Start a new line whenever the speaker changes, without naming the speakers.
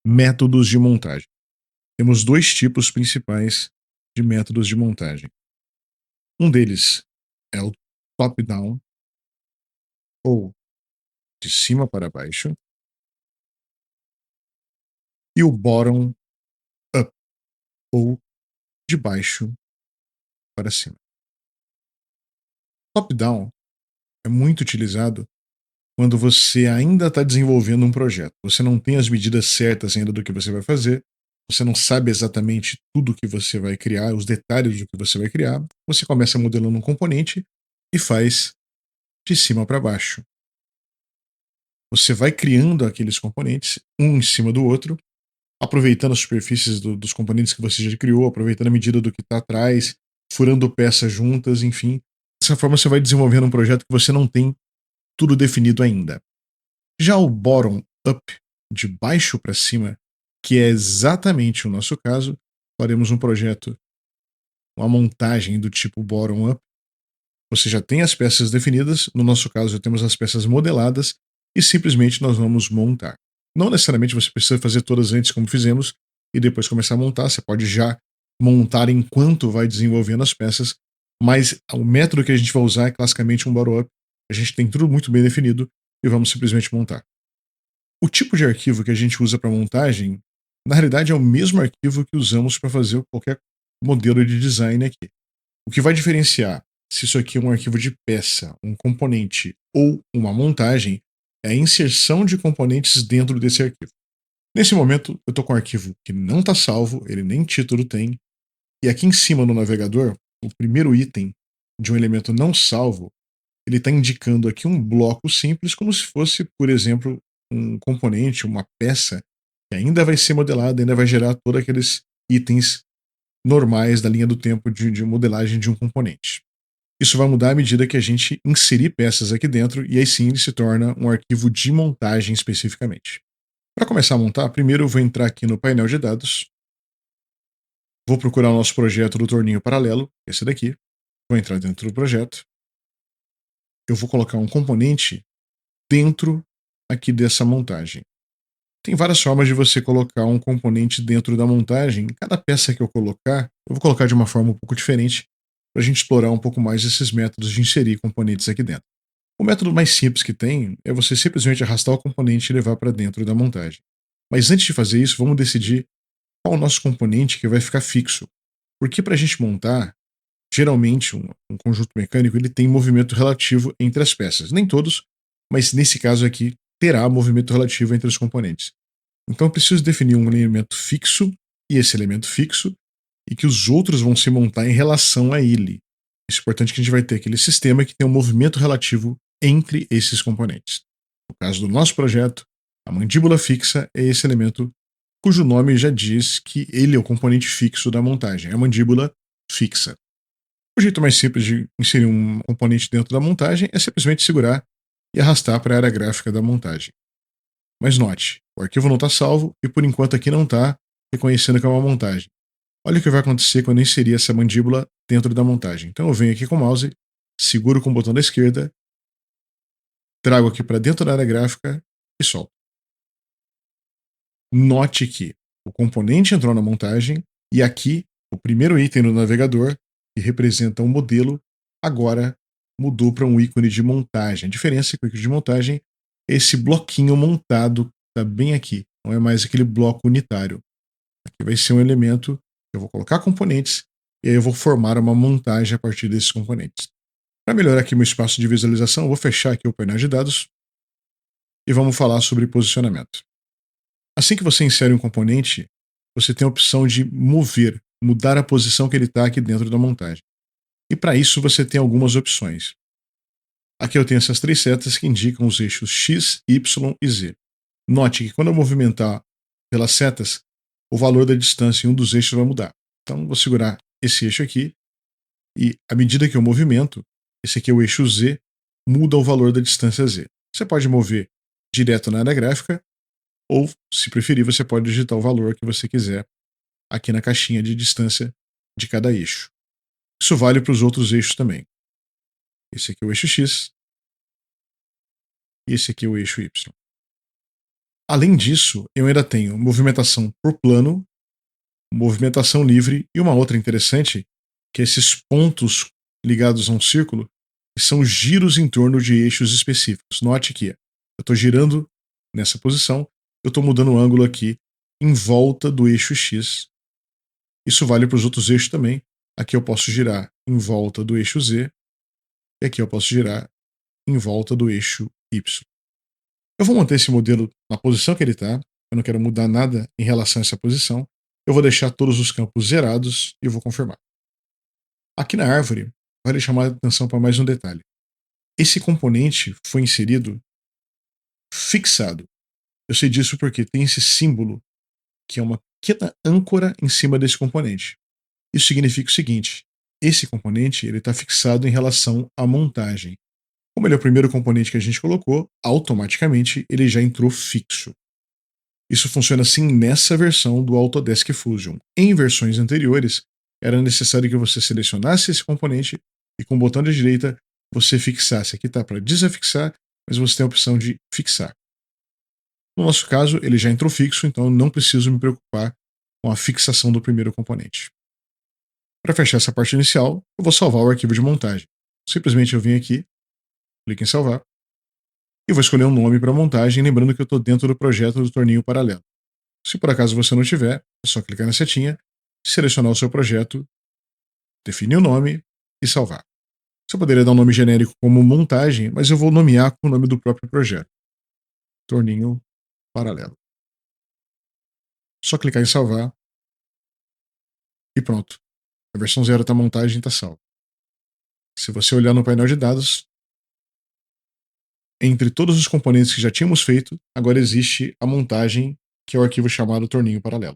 Métodos de montagem. Temos dois tipos principais de métodos de montagem. Um deles é o top-down, ou de cima para baixo, e o bottom-up, ou de baixo para cima. Top-down é muito utilizado quando você ainda está desenvolvendo um projeto. Você não tem as medidas certas ainda do que você vai fazer, você não sabe exatamente tudo que você vai criar, os detalhes do que você vai criar. Você começa modelando um componente e faz de cima para baixo. Você vai criando aqueles componentes, um em cima do outro, aproveitando as superfícies dos componentes que você já criou, aproveitando a medida do que está atrás, furando peças juntas, enfim. Dessa forma você vai desenvolvendo um projeto que você não tem tudo definido ainda. Já o bottom-up, de baixo para cima, que é exatamente o nosso caso, faremos um projeto, uma montagem do tipo bottom-up. Você já tem as peças definidas, no nosso caso já temos as peças modeladas e simplesmente nós vamos montar. Não necessariamente você precisa fazer todas antes como fizemos e depois começar a montar, você pode já montar enquanto vai desenvolvendo as peças, mas o método que a gente vai usar é classicamente um bottom-up. A gente tem tudo muito bem definido e vamos simplesmente montar. O tipo de arquivo que a gente usa para montagem, na realidade, é o mesmo arquivo que usamos para fazer qualquer modelo de design aqui. O que vai diferenciar se isso aqui é um arquivo de peça, um componente ou uma montagem é a inserção de componentes dentro desse arquivo. Nesse momento, eu estou com um arquivo que não está salvo, ele nem título tem, e aqui em cima no navegador, o primeiro item de um elemento não salvo, ele está indicando aqui um bloco simples, como se fosse, por exemplo, um componente, uma peça, que ainda vai ser modelada, ainda vai gerar todos aqueles itens normais da linha do tempo de modelagem de um componente. Isso vai mudar à medida que a gente inserir peças aqui dentro, e aí sim ele se torna um arquivo de montagem especificamente. Para começar a montar, primeiro eu vou entrar aqui no painel de dados, vou procurar o nosso projeto do torninho paralelo, esse daqui, vou entrar dentro do projeto, eu vou colocar um componente dentro aqui dessa montagem. Tem várias formas de você colocar um componente dentro da montagem. Cada peça que eu colocar, eu vou colocar de uma forma um pouco diferente para a gente explorar um pouco mais esses métodos de inserir componentes aqui dentro. O método mais simples que tem é você simplesmente arrastar o componente e levar para dentro da montagem. Mas antes de fazer isso, vamos decidir qual é o nosso componente que vai ficar fixo. Porque para a gente montar, geralmente um conjunto mecânico ele tem movimento relativo entre as peças. Nem todos, mas nesse caso aqui terá movimento relativo entre os componentes. Então eu preciso definir um elemento fixo e esse elemento fixo e que os outros vão se montar em relação a ele. Isso é importante que a gente vai ter aquele sistema que tem um movimento relativo entre esses componentes. No caso do nosso projeto, a mandíbula fixa é esse elemento cujo nome já diz que ele é o componente fixo da montagem, é a mandíbula fixa. O jeito mais simples de inserir um componente dentro da montagem é simplesmente segurar e arrastar para a área gráfica da montagem. Mas note, o arquivo não está salvo e por enquanto aqui não está reconhecendo que é uma montagem. Olha o que vai acontecer quando eu inserir essa mandíbula dentro da montagem. Então eu venho aqui com o mouse, seguro com o botão da esquerda, trago aqui para dentro da área gráfica e solto. Note que o componente entrou na montagem e aqui o primeiro item no navegador, que representa um modelo, agora mudou para um ícone de montagem. A diferença é que o ícone de montagem é esse bloquinho montado que está bem aqui, não é mais aquele bloco unitário. Aqui vai ser um elemento que eu vou colocar componentes e aí eu vou formar uma montagem a partir desses componentes. Para melhorar aqui meu espaço de visualização, eu vou fechar aqui o painel de dados e vamos falar sobre posicionamento. Assim que você insere um componente, você tem a opção de mover, mudar a posição que ele está aqui dentro da montagem. E para isso você tem algumas opções. Aqui eu tenho essas três setas que indicam os eixos X, Y e Z. Note que quando eu movimentar pelas setas, o valor da distância em um dos eixos vai mudar. Então vou segurar esse eixo aqui e à medida que eu movimento, esse aqui é o eixo Z, muda o valor da distância Z. Você pode mover direto na área gráfica ou, se preferir, você pode digitar o valor que você quiser aqui na caixinha de distância de cada eixo. Isso vale para os outros eixos também. Esse aqui é o eixo X e esse aqui é o eixo Y. Além disso, eu ainda tenho movimentação por plano, movimentação livre e uma outra interessante, que é esses pontos ligados a um círculo, que são giros em torno de eixos específicos. Note que eu estou girando nessa posição, eu estou mudando o ângulo aqui em volta do eixo X. Isso vale para os outros eixos também. Aqui eu posso girar em volta do eixo Z e aqui eu posso girar em volta do eixo Y. Eu vou manter esse modelo na posição que ele está, eu não quero mudar nada em relação a essa posição. Eu vou deixar todos os campos zerados e vou confirmar. Aqui na árvore, vale chamar a atenção para mais um detalhe. Esse componente foi inserido fixado. Eu sei disso porque tem esse símbolo, que é uma pequena âncora em cima desse componente. Isso significa o seguinte: esse componente está fixado em relação à montagem. Como ele é o primeiro componente que a gente colocou, automaticamente ele já entrou fixo. Isso funciona assim nessa versão do Autodesk Fusion. Em versões anteriores, era necessário que você selecionasse esse componente e com o botão da direita você fixasse. Aqui está para desafixar, mas você tem a opção de fixar. No nosso caso, ele já entrou fixo, então eu não preciso me preocupar com a fixação do primeiro componente. Para fechar essa parte inicial, eu vou salvar o arquivo de montagem. Simplesmente eu vim aqui, clico em salvar, e vou escolher um nome para montagem, lembrando que eu estou dentro do projeto do torninho paralelo. Se por acaso você não tiver, é só clicar na setinha, selecionar o seu projeto, definir o nome e salvar. Você poderia dar um nome genérico como montagem, mas eu vou nomear com o nome do próprio projeto. Torninho paralelo. Só clicar em salvar e pronto. A versão 0 da montagem está salva. Se você olhar no painel de dados, entre todos os componentes que já tínhamos feito, agora existe a montagem, que é o arquivo chamado torninho paralelo.